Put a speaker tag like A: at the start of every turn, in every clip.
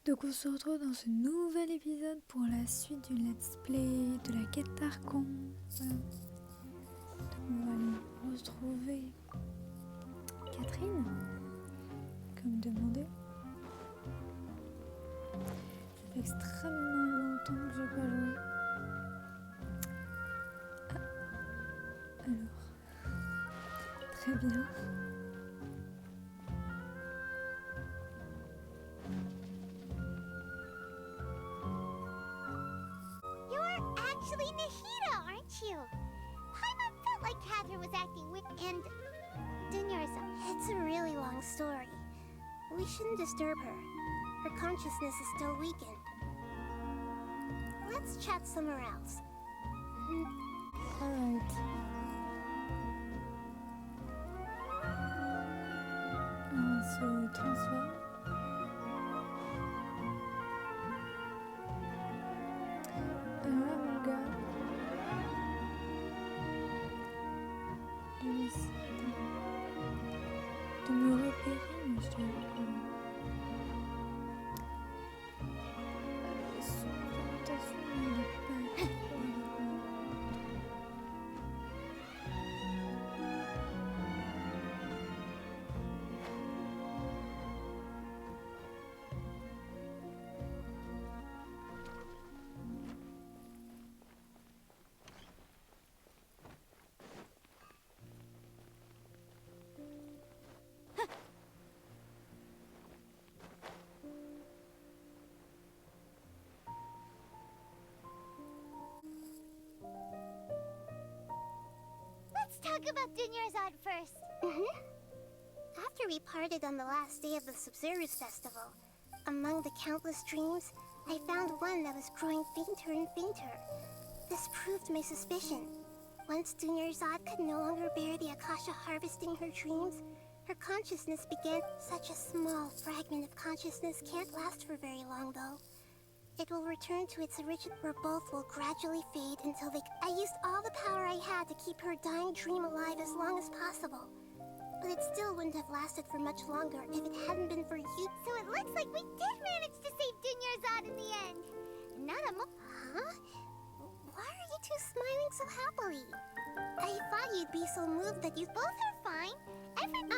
A: Donc on se retrouve dans ce nouvel épisode pour la suite du let's play de la quête d'Archon. Voilà. Donc on va aller retrouver Catherine, comme demandé. Ça fait extrêmement longtemps que j'ai pas joué. Alors, très bien.
B: Actually Nahida, aren't you? Paimon felt like Catherine was acting weird and... It's a really long story. We shouldn't disturb her. Her consciousness is still weakened. Let's chat somewhere else.
A: Alright. On se transforme. Alors là, mon gars, je décide de me repérer, mais je dois son orientation n'est pas trop adéquate.
B: Let's talk about Dunyarzad first. After we parted on the last day of the Sumeru's festival, among the countless dreams, I found one that was growing fainter and fainter. This proved my suspicion. Once Dunyarzad could no longer bear the Akasha harvesting her dreams, her consciousness began. Such a small fragment of consciousness can't last for very long, though. It will return to its original, where both will gradually fade until they... I used all the power I had to keep her dying dream alive as long as possible. But it still wouldn't have lasted for much longer if it hadn't been for you. So it looks like we did manage to save Dunyarzad in the end. Not a Huh? Why are you two smiling so happily? I thought you'd be so moved that you both are fine.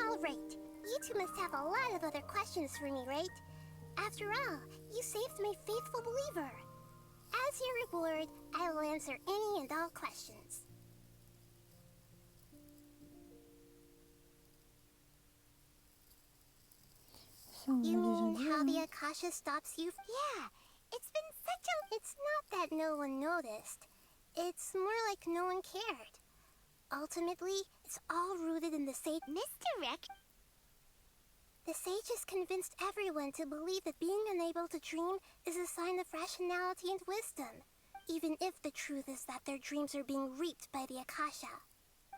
B: All right. You two must have a lot of other questions for me, right? After all, you saved my faithful believer. As your reward, I will answer any and all questions. You mean how the Akasha stops you? Yeah, it's been such a... It's not that no one noticed. It's more like no one cared. Ultimately, it's all rooted in the sage... Misdirect? The sages convinced everyone to believe that being unable to dream is a sign of rationality and wisdom, even if the truth is that their dreams are being reaped by the Akasha.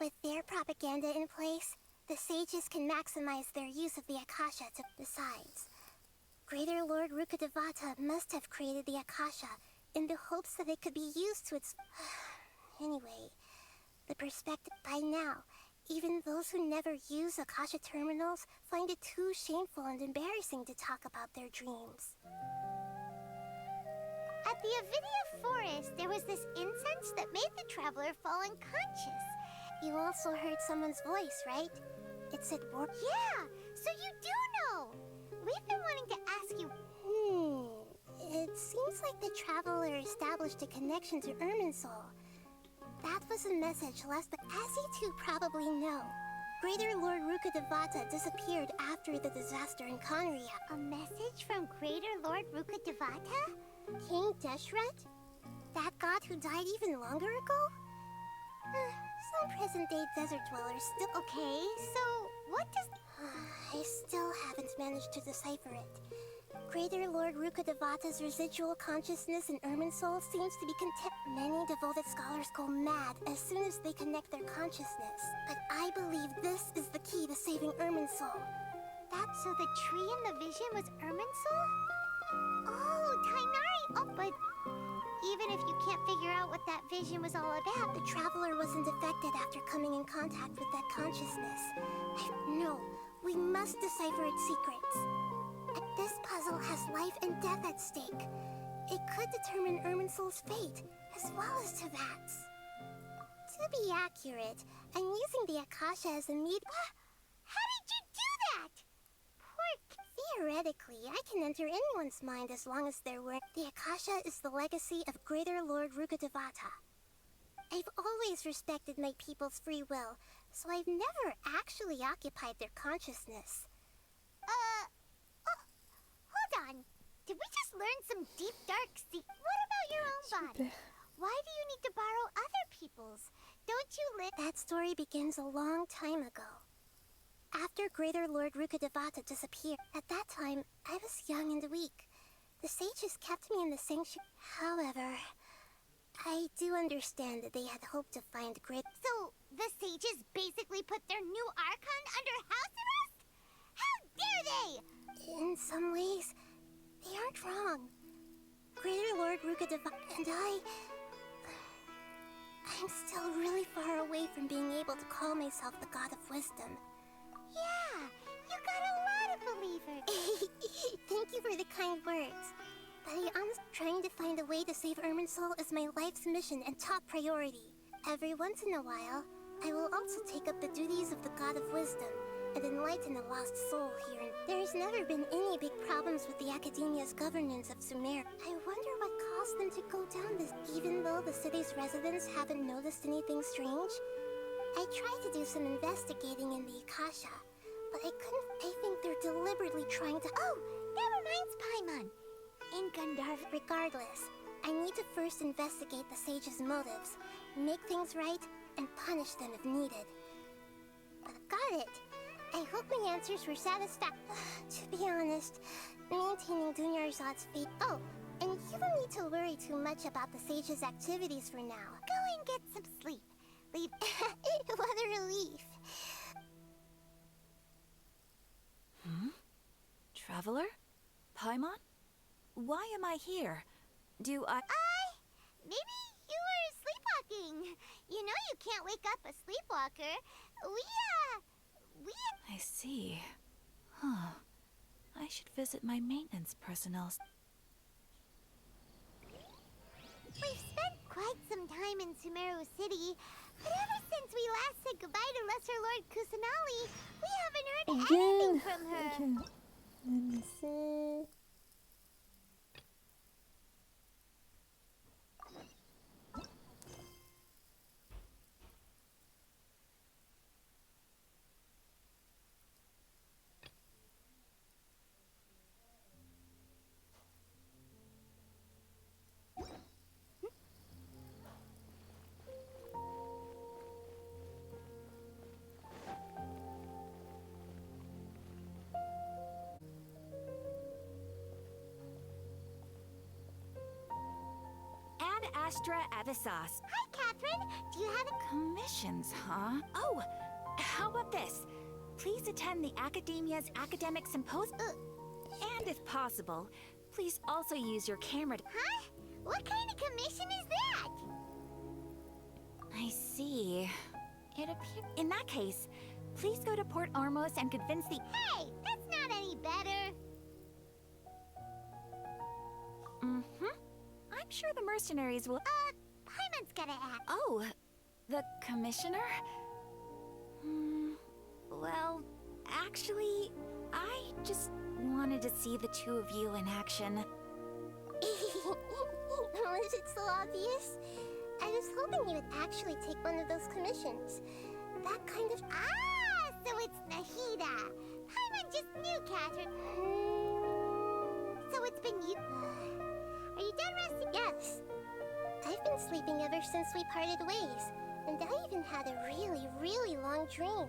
B: With their propaganda in place, the sages can maximize their use of the Akasha to... Besides, Greater Lord Rukkhadevata must have created the Akasha in the hopes that it could be used to its... Anyway, the perspective by now... Even those who never use Akasha terminals find it too shameful and embarrassing to talk about their dreams. At the Avidia Forest, there was this incense that made the traveler fall unconscious. You also heard someone's voice, right? It said warp. Yeah, so you do know! We've been wanting to ask you... It seems like the traveler established a connection to Irminsul. That was a message left, but as you two probably know, Greater Lord Rukkhadevata disappeared after the disaster in Conria. A message from Greater Lord Rukkhadevata? King Deshret? That god who died even longer ago? Some present-day desert dwellers still... Okay, so what does... I still haven't managed to decipher it. Greater Lord Rukkhadevata's residual consciousness in Irminsul seems to be content. Many devoted scholars go mad as soon as they connect their consciousness. But I believe this is the key to saving Irminsul. So the tree in the vision was Irminsul? Oh, Tainari! Oh, but even if you can't figure out what that vision was all about, the traveler wasn't affected after coming in contact with that consciousness. No, we must decipher its secrets. This puzzle has life and death at stake. It could determine Irminsul's fate, as well as Tevat's. To be accurate, I'm using the Akasha as a How did you do that? Theoretically, I can enter anyone's mind as long as they're wearing... The Akasha is the legacy of Greater Lord Rukkhadevata. I've always respected my people's free will, so I've never actually occupied their consciousness. Hold on. Did we just learn some deep, dark What about your own body? Why do you need to borrow other people's? Don't you That story begins a long time ago. After Greater Lord Rukkhadevata disappeared, at that time, I was young and weak. The sages kept me in the sanctuary. However, I do understand that they had hoped to find So, the sages basically put their new Archon under house arrest? How dare they! In some ways, they aren't wrong. Greater Lord Rukkhadevata and I'm still really far away from being able to call myself the God of Wisdom. Yeah, you got a lot of believers. Thank you for the kind words. But I'm trying to find a way to save Irminsul is my life's mission and top priority. Every once in a while, I will also take up the duties of the God of Wisdom and enlighten a lost soul here. There's never been any big problems with the Academia's governance of Sumeru. I wonder what caused them to go down this, even though the city's residents haven't noticed anything strange. I tried to do some investigating in the Akasha, but I couldn't. I think they're deliberately trying to... Oh, that reminds Paimon. In Gandharv, regardless, I need to first investigate the sage's motives, make things right, and punish them if needed. But got it. I hope my answers were satisfactory. To be honest, maintaining Dunyarzad's fate... Oh, and you don't need to worry too much about the sage's activities for now. Go and get some sleep. What a relief.
C: Traveler? Paimon? Why am I here?
B: Maybe you were sleepwalking. You know you can't wake up a sleepwalker.
C: I see. Huh. I should visit my maintenance personnel.
B: We've spent quite some time in Sumeru City, but ever since we last said goodbye to Lesser Lord Kusanali, we haven't heard anything from her.
A: Let me see.
C: Astra Avisas.
B: Hi, Catherine. Do you have
C: Commissions, huh? Oh, how about this? Please attend the Academia's Academic Symposium. And if possible, please also use your camera to...
B: Huh? What kind of commission is that?
C: I see. It appears... In that case, please go to Port Ormos and convince the...
B: Hey, that's not any better.
C: I'm sure the mercenaries will...
B: Paimon's gotta act.
C: Oh, the commissioner? Well, actually, I just wanted to see the two of you in action.
B: Was it so obvious? I was hoping you would actually take one of those commissions. That kind of... so it's Nahida. Paimon just knew, Catherine. So it's been you... Are you done resting? Yes. I've been sleeping ever since we parted ways, and I even had a really, really long dream.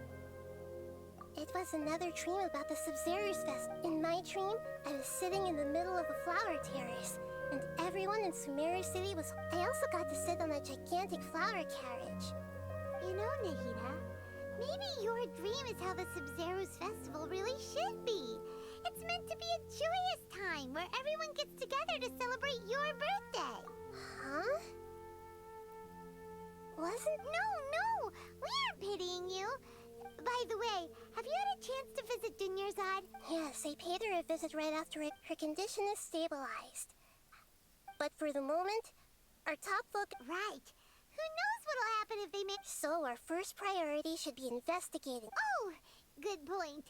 B: It was another dream about the Sub-Zerus Fest. In my dream, I was sitting in the middle of a flower terrace, and everyone in Sumeru City was... I also got to sit on a gigantic flower carriage. You know, Nahida, maybe your dream is how the Sub-Zerus Festival really should be. It's meant to be a joyous time where everyone gets together to celebrate your birthday. Huh? No, we aren't pitying you. By the way, Have you had a chance to visit Dunyarzad? Yes, I paid her a visit right after it. Her condition is stabilized. But for the moment, our top focus... Right. Who knows what'll happen if they make... So our first priority should be investigating. Oh, good point.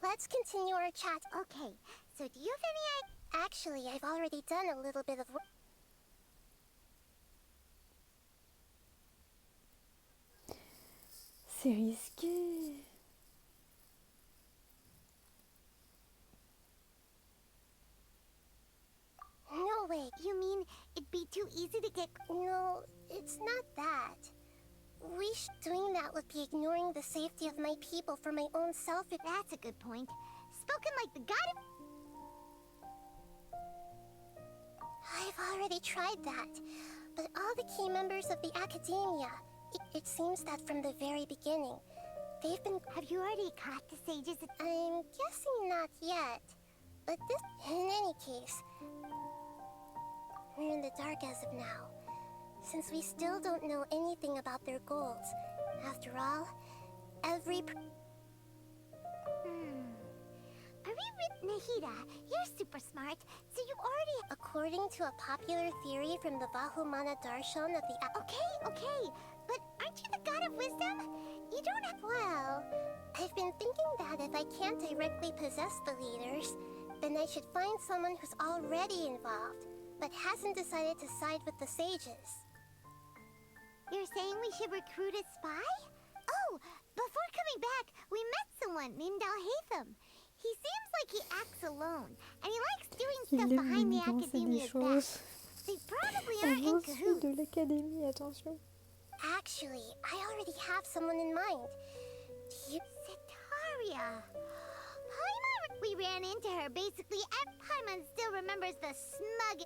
B: Let's continue our chat. Okay, so do you have any... Actually, I've already done a little bit of work.
A: C'est risqué.
B: No way. You mean it'd be too easy to get... No, it's not that. Doing that would be ignoring the safety of my people for my own self. That's a good point. Spoken like the god of... I've already tried that. But all the key members of the academia... It seems that from the very beginning, they've been... Have you already caught the sages? I'm guessing not yet. But this... In any case, we're in the dark as of now. Since we still don't know anything about their goals. After all, every... Are we with Nahida? You're super smart, so you already... According to a popular theory from the Vahumana Darshan of the... Okay, but aren't you the god of wisdom? You don't have... Well, I've been thinking that if I can't directly possess the leaders, then I should find someone who's already involved, but hasn't decided to side with the sages. You're saying we should recruit a spy? Oh, before coming back, we met someone named Alhaitham. He seems like he acts alone, and he likes doing stuff behind the academia's back. They probably aren't in cahoots.
A: De l'académie, attention.
B: Actually, I already have someone in mind. Sitaria. Paimon, we ran into her basically, and Paimon still remembers the smug...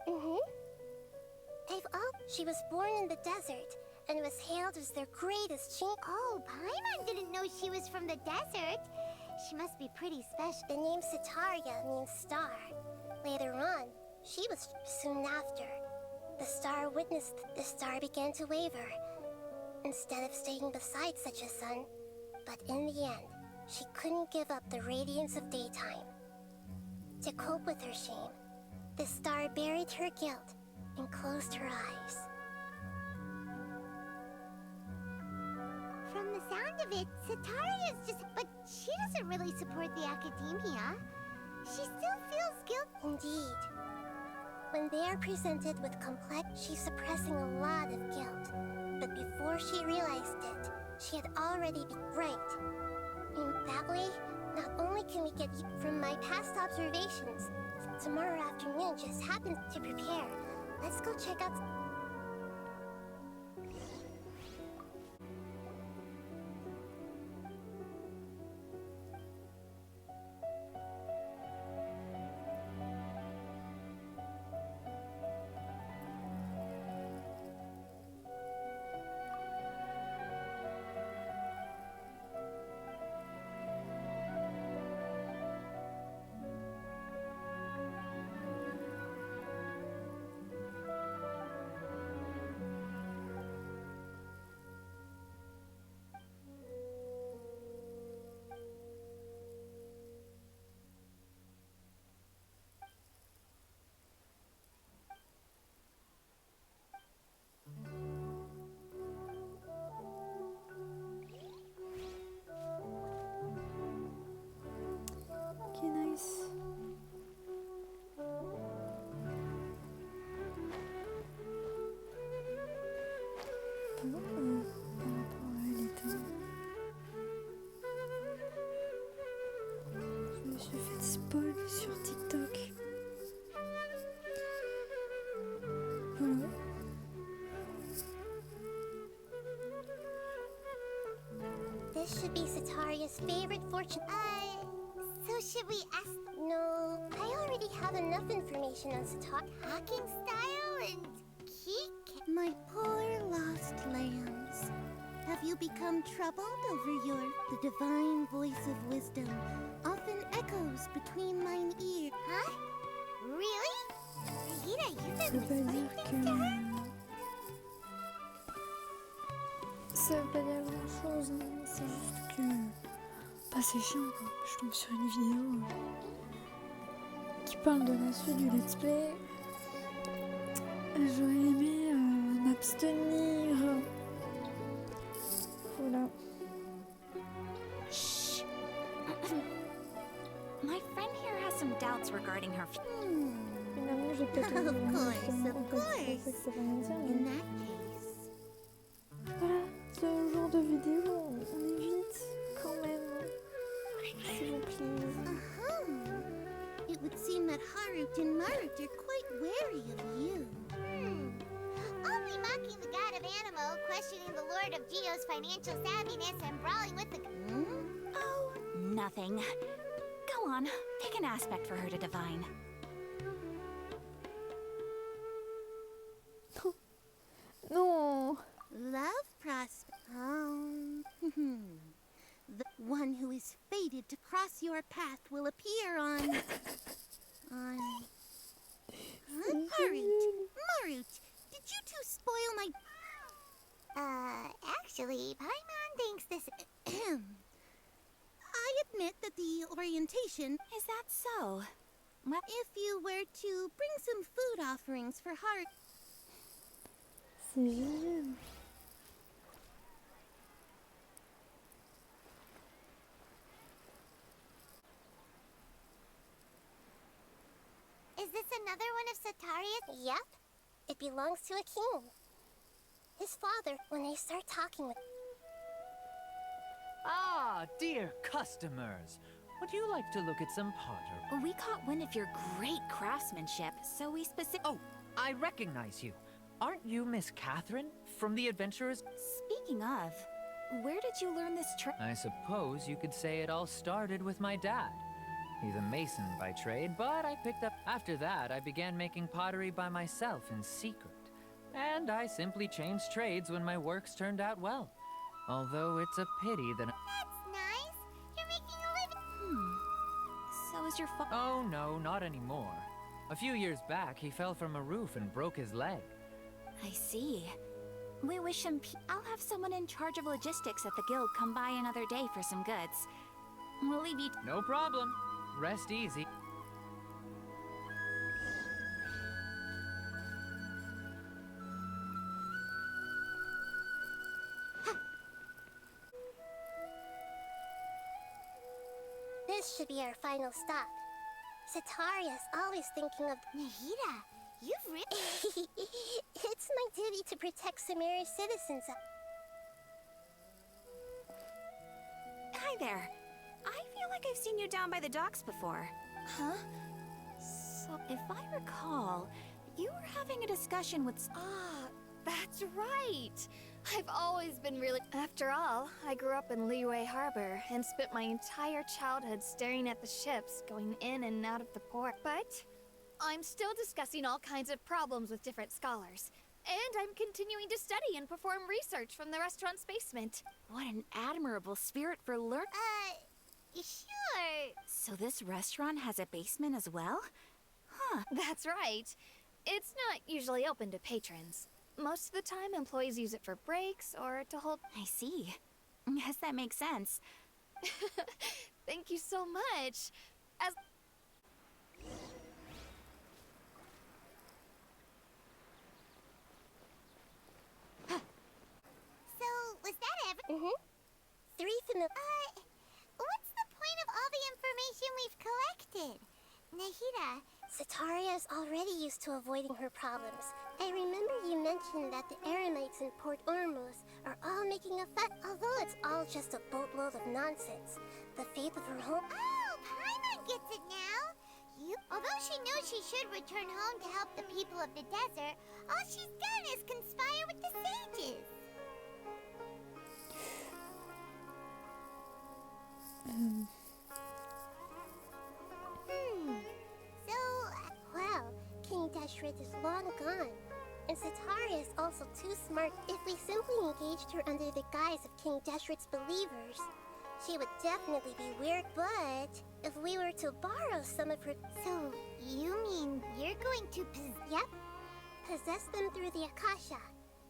B: She was born in the desert, and was hailed as their greatest chief. Oh, Paimon didn't know she was from the desert. She must be pretty special. The name Sitaria means star. Later on, she was soon after. The star witnessed the star began to waver, instead of staying beside such a sun. But in the end, she couldn't give up the radiance of daytime. To cope with her shame, the star buried her guilt and closed her eyes. From the sound of it, Sitaria's just... But she doesn't really support the academia. She still feels guilt. Indeed. When they are presented with complex... She's suppressing a lot of guilt. But before she realized it, she had already been right. In that way, not only can we get... From my past observations, tomorrow afternoon just happens to prepare. Let's go check out...
A: Ok, nice. Par rapport à elle était... Je me suis fait spoil sur TikTok. Voilà.
B: This should be Sitaria's favorite fortune. So should we ask... No, I already have enough information on Sitaria. Hacking style and geek? My poor lost lambs. Have you become troubled over the divine voice of wisdom often echoes between mine ears? Huh? Really? Nahida, you've
A: Ça
B: been
A: veut pas
B: whispering
A: dire
B: things to her?
A: que... Ça veut pas dire grand chose, hein. C'est juste que... Bah c'est chiant quoi. Je tombe sur une vidéo qui parle de la suite du let's play. J'aurais aimé m'abstenir. Voilà.
C: Shh. My friend here has some doubts regarding her.
A: Finalement, j'ai peut-être
B: Of
A: envie
B: course,
A: de
B: of
A: en fait, c'est ça que ça veut rien dire,
B: In
A: mais
B: that case...
A: voilà, ce genre de vidéo, on évite quand même, s'il vous plaît.
B: It would seem that Harut and Marut are quite wary of you. Only mocking the god of Animo, questioning the lord of Geo's financial savviness, and brawling with the...
C: Oh, nothing. Go on, pick an aspect for her to divine.
A: Non.
B: Love prospect. The one who is fated to cross your path will appear on... Harut, Marut, did you two spoil my... actually, Paimon thinks this... I admit that the orientation...
C: Is that so? Well,
B: If you were to bring some food offerings for Harut...
A: C'est génial.
B: Is this another one of Sataria's? Yep. It belongs to a king. His father, when they start talking with...
D: Ah, dear customers. Would you like to look at some pottery?
C: we caught wind of your great craftsmanship, so we
D: Oh, I recognize you. Aren't you Miss Catherine from the Adventurers?
C: Speaking of, where did you learn this trick?
D: I suppose you could say it all started with my dad. He's a mason by trade, but I picked up... After that, I began making pottery by myself in secret. And I simply changed trades when my works turned out well. Although it's a pity that...
B: That's nice. You're making a living.
C: So is your father?
D: Oh no, not anymore. A few years back, he fell from a roof and broke his leg.
C: I see. We wish him I'll have someone in charge of logistics at the guild come by another day for some goods. We'll leave you
D: No problem. Rest easy.
B: This should be our final stop. Sataria's always thinking of... Nahida, you've really... It's my duty to protect Sumeru's citizens.
C: Hi there. I feel like I've seen you down by the docks before.
E: Huh?
C: So, if I recall, you were having a discussion with...
E: Ah, that's right! I've always been really... After all, I grew up in Liyue Harbor and spent my entire childhood staring at the ships going in and out of the port. But I'm still discussing all kinds of problems with different scholars. And I'm continuing to study and perform research from the restaurant's basement.
C: What an admirable spirit for learning.
B: Sure.
C: So this restaurant has a basement as well? Huh.
E: That's right. It's not usually open to patrons. Most of the time, employees use it for breaks or to hold...
C: I see. Guess that makes sense.
E: Thank you so much. As...
B: So, was that everything? 3 familiar... what's the point of all the information we've collected? Nahida, Sataria's already used to avoiding her problems. I remember you mentioned that the Eremites in Port Ormuz are all making a fuss, although it's all just a boatload of nonsense. The fate of her home... Oh, Paimon gets it now! Although she knows she should return home to help the people of the desert, all she's done is conspire with the sages. So, well, King Dashret is long gone. And Sataria is also too smart. If we simply engaged her under the guise of King Deshret's believers, she would definitely be weird, but if we were to borrow some of her...
F: So, you mean you're going to
B: Yep. Possess them through the Akasha.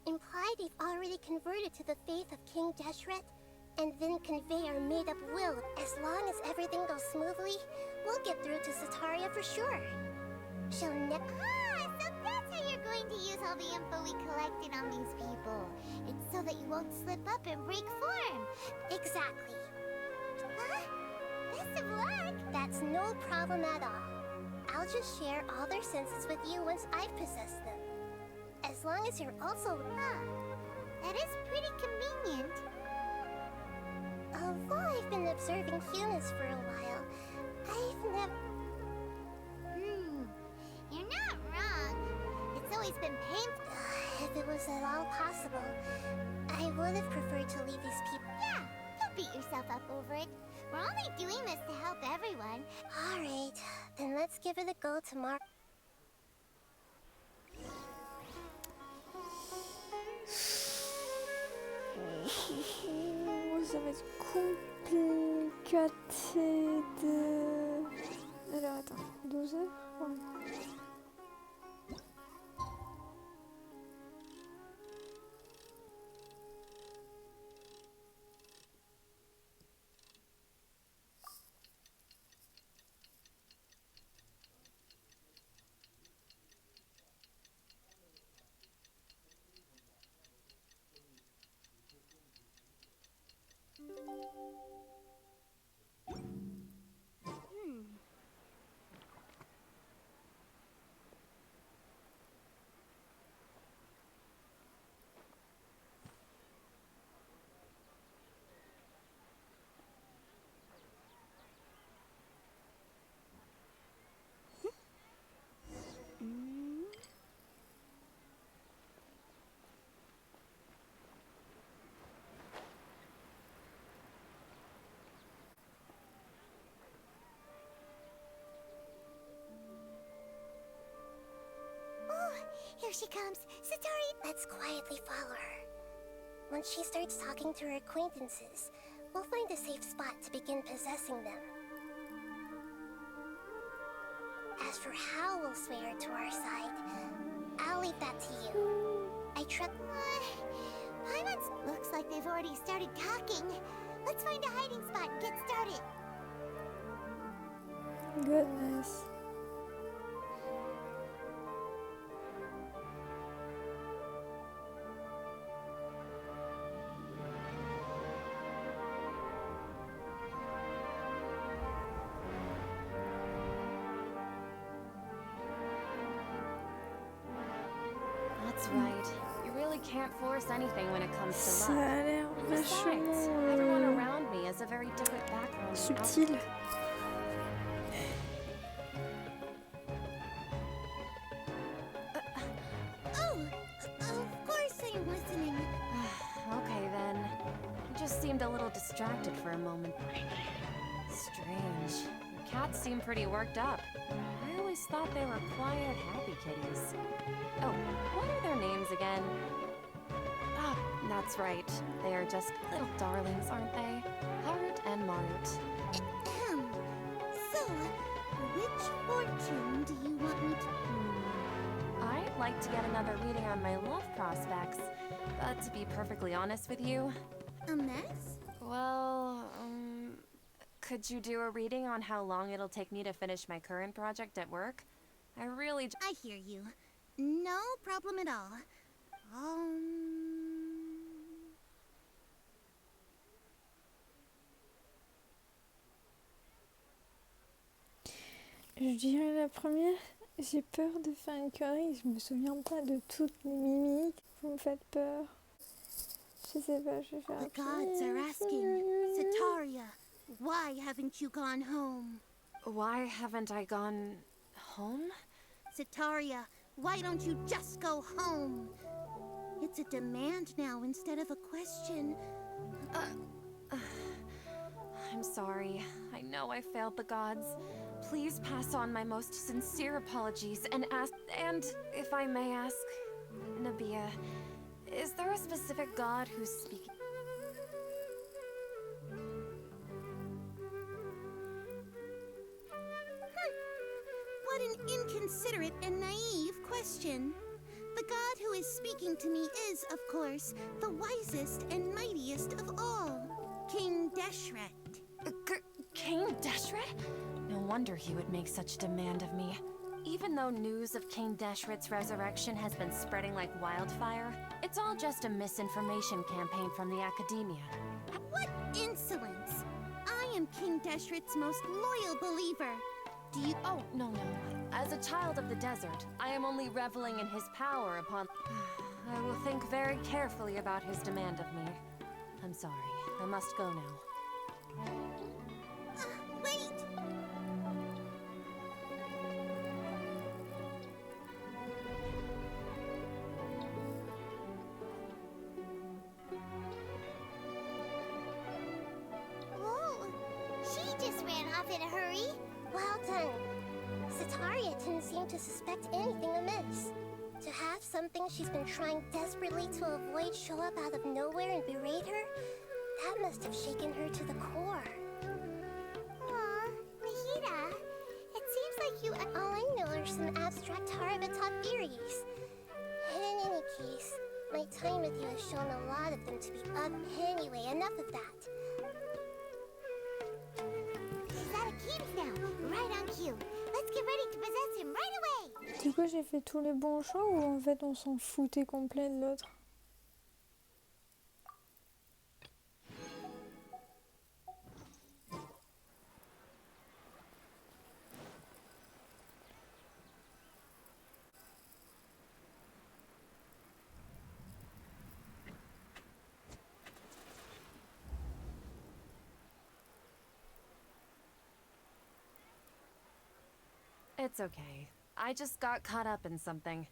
B: Imply they've already converted to the faith of King Deshret, and then convey our made-up will. As long as everything goes smoothly, we'll get through to Sataria for sure. She'll
F: so that's how you're going to use all the info we collected on these people. It's so that you won't slip up and break form.
B: Exactly.
F: Best of luck!
B: That's no problem at all. I'll just share all their senses with you once I've possessed them. As long as you're also...
F: That is pretty convenient.
B: Although I've been observing humans for a while, I've never...
F: You're not wrong. It's always been painful.
B: If it was at all possible, I would have preferred to leave these people...
F: Yeah, don't beat yourself up over it. We're only doing this to help everyone.
B: Alright, then let's give it a go tomorrow.
A: Ça va être compliqué de... Alors attends, 12 heures ouais.
B: Here she comes. Satori! Let's quietly follow her. Once she starts talking to her acquaintances, we'll find a safe spot to begin possessing them. As for how we'll sway her to our side, I'll leave that to you. I trust...
F: Paimons looks like they've already started talking. Let's find a hiding spot and get started.
A: Goodness.
G: That's right. You really can't force anything when it comes to
A: Ça
G: love.
A: a l'air
G: Besides,
A: vachement
G: everyone around me has a very different background.
A: subtil.
F: Of course I'm listening.
G: Okay then. You just seemed a little distracted for a moment. Strange. Your cats seem pretty worked up. I always thought they were quiet, happy kitties. Oh, what are their names again? Ah, that's right. They are just little darlings, aren't they? Heart and Mart.
F: So, which fortune do you want me to...
G: I'd like to get another reading on my love prospects, but to be perfectly honest with you,
F: A mess?
G: well, could you do a reading on how long it'll take me to finish my current project at work? I really
F: I hear you. No problem at all.
A: Je dirais la première, j'ai peur de faire une connerie, je me souviens pas de toutes les mimiques, vous me faites peur. Je sais pas, je vais faire
F: The gods are asking, Sataria, why haven't you gone home?
G: Why haven't I gone home?
F: Sataria, why don't you just go home? It's a demand now instead of a question.
G: I'm sorry. I know I failed the gods. Please pass on my most sincere apologies and if I may ask, Nabia, is there a specific god who's speaking?
H: What an inconsiderate and naive question. The god who is speaking to me is, of course, the wisest and mightiest of all, King Deshret.
G: King Deshret? No wonder he would make such demand of me. Even though news of King Deshret's resurrection has been spreading like wildfire, it's all just a misinformation campaign from the academia.
H: What insolence! I am King Deshret's most loyal believer. Do you—
G: Oh, no. As a child of the desert, I am only reveling in his power upon— I will think very carefully about his demand of me. I'm sorry. I must go now.
H: Wait!
F: Whoa! She just ran off in a hurry.
B: Well done. Sataria didn't seem to suspect anything amiss. To have something she's been trying desperately to avoid show up out of nowhere and berate her, that must have shaken her to the core.
F: Aw, Nahida, it seems like you...
B: All I know are some abstract Harabatop theories. And in any case, my time with you has shown a lot of them to be Anyway, enough of that.
F: She's out of cubes now. Right on cue. Let's get ready to possess him right away.
A: Du coup, j'ai fait tous les bons choix ou en fait on s'en foutait complet de l'autre?
G: It's okay. I just got caught up in something.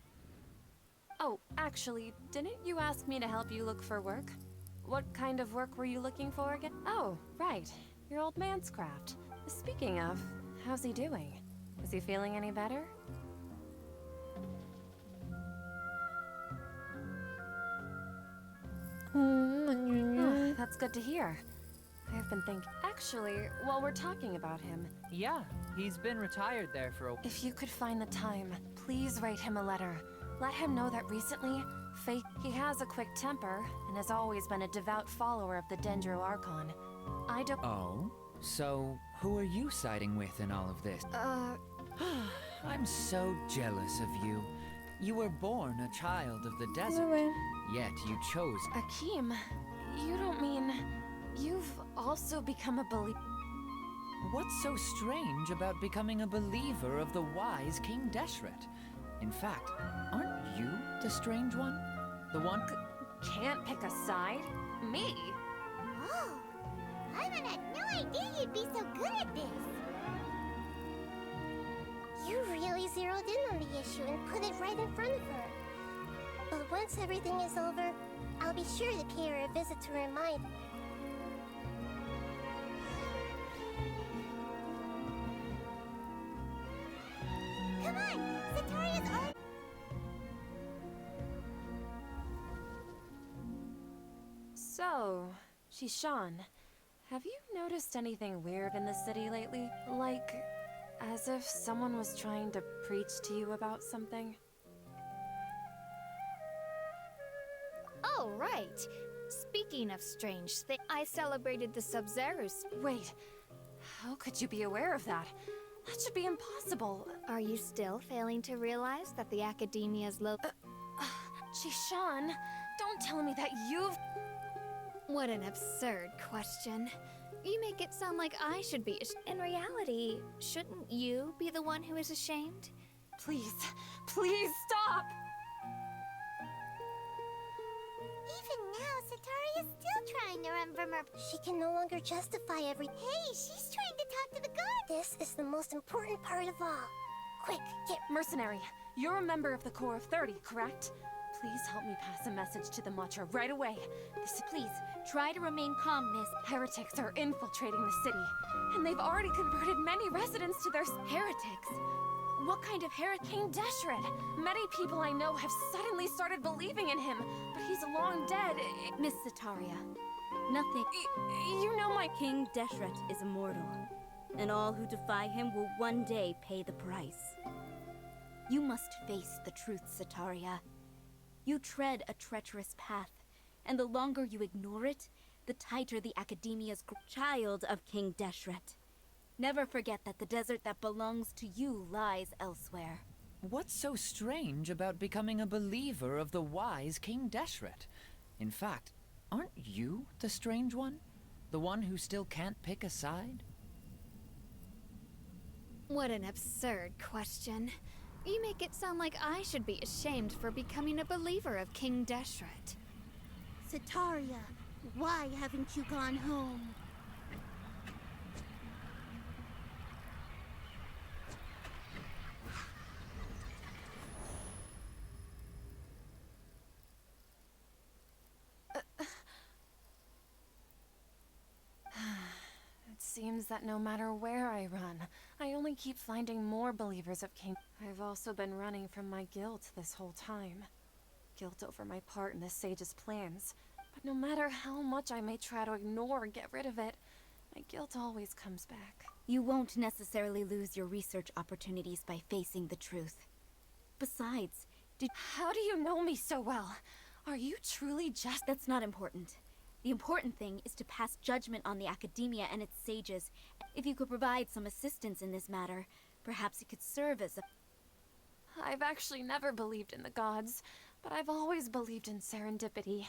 G: Oh, actually, didn't you ask me to help you look for work? What kind of work were you looking for again? Oh, right. Your old man's craft. Speaking of, how's he doing? Is he feeling any better? Oh, that's good to hear. I've been thinking... Actually, while we're talking about him...
D: Yeah, he's been retired there for a...
G: If you could find the time, please write him a letter. Let him know that recently, he has a quick temper, and has always been a devout follower of the Dendro Archon. I don't...
D: Oh? So, who are you siding with in all of this? I'm so jealous of you. You were born a child of the desert,
A: Ouais.
D: yet you chose...
G: Akeem, you don't mean... You've also become a believer?
D: What's so strange about becoming a believer of the wise King Deshret? In fact, aren't you the strange one? The one...
G: Can't pick a side? Me?
F: Whoa! Paimon had no idea you'd be so good at this.
B: You really zeroed in on the issue and put it right in front of her. But once everything is over, I'll be sure to pay her a visit to remind.
F: Come on! Sataria's all...
G: So, Shishan, have you noticed anything weird in the city lately? Like, as if someone was trying to preach to you about something?
E: Oh, right. Speaking of strange things, I celebrated the Sub-Zero's.
G: Wait, how could you be aware of that? That should be impossible.
E: Are you still failing to realize that the Academia's
G: Shishan, don't tell me that you've...
E: What an absurd question. You make it sound like I should be In reality, shouldn't you be the one who is ashamed?
G: Please, please stop!
F: Even now, Sataria's still trying to run from her...
B: She can no longer justify every...
F: Hey, she's trying to talk to the guard!
B: This is the most important part of all. Quick, get...
G: Mercenary, you're a member of the Corps of 30, correct? Please help me pass a message to the Matcha right away. Please, try to remain calm, Miss. Heretics are infiltrating the city, and they've already converted many residents to their...
E: Heretics?
G: What kind of King Deshret? Many people I know have suddenly started believing in him, but he's long dead.
I: Miss Sataria, nothing.
G: You know my
I: King Deshret is immortal, and all who defy him will one day pay the price. You must face the truth, Sataria. You tread a treacherous path, and the longer you ignore it, the tighter the Academia's child of King Deshret. Never forget that the desert that belongs to you lies elsewhere.
D: What's so strange about becoming a believer of the wise King Deshret? In fact, aren't you the strange one? The one who still can't pick a side?
E: What an absurd question. You make it sound like I should be ashamed for becoming a believer of King Deshret.
H: Sataria, why haven't you gone home?
G: It seems that no matter where I run, I only keep finding more believers of King. I've also been running from my guilt this whole time. Guilt over my part in the Sage's plans. But no matter how much I may try to ignore or get rid of it, my guilt always comes back.
I: You won't necessarily lose your research opportunities by facing the truth. Besides,
G: How do you know me so well? Are you truly just—
I: That's not important. The important thing is to pass judgment on the Academia and its sages. If you could provide some assistance in this matter, perhaps it could serve as a—
G: I've actually never believed in the gods, but I've always believed in serendipity.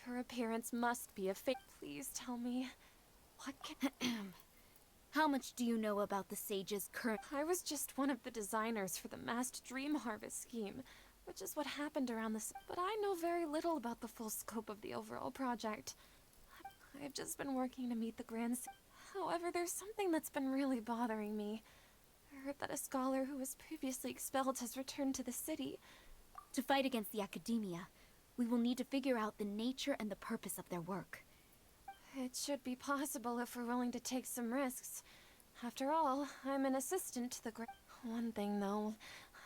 G: Your appearance must be a fate. Please tell me, what can—
I: How much do you know about the sages' current—
G: I was just one of the designers for the massed dream harvest scheme, which is what happened around this. But I know very little about the full scope of the overall project. I've just been working to meet the grand. However, there's something that's been really bothering me. I heard that a scholar who was previously expelled has returned to the city.
I: To fight against the Academia, we will need to figure out the nature and the purpose of their work.
G: It should be possible if we're willing to take some risks. After all, I'm an assistant to the One thing, though.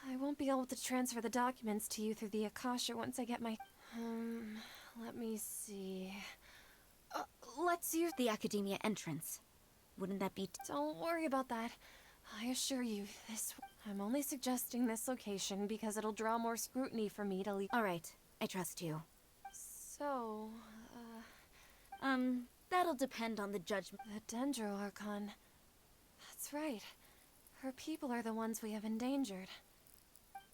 G: I won't be able to transfer the documents to you through the Akasha once I get my— let me see— let's use
I: The Academia entrance. Wouldn't that be—
G: Don't worry about that. I assure you, I'm only suggesting this location because it'll draw more scrutiny for me to leave.
I: Alright, I trust you.
G: So,
I: That'll depend on the judgment.
G: the Dendro Archon. That's right. Her people are the ones we have endangered.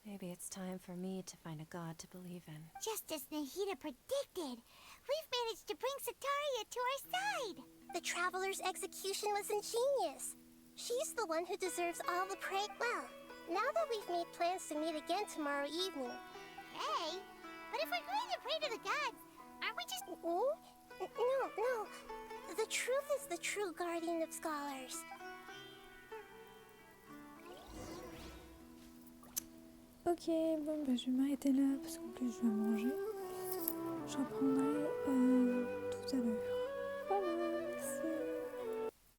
G: Maybe it's time for me to find a god to believe in.
F: Just as Nahida predicted, we've managed to bring Sataria to our side.
B: The Traveler's execution was ingenious. She's the one who deserves all the praise. Well, now that we've made plans to meet again tomorrow evening.
F: Hey, but if we're going to pray to the gods, aren't we just—
B: No. The truth is the true guardian of scholars.
A: Ok, bon, bah, je vais m'arrêter là parce qu'en plus je vais manger.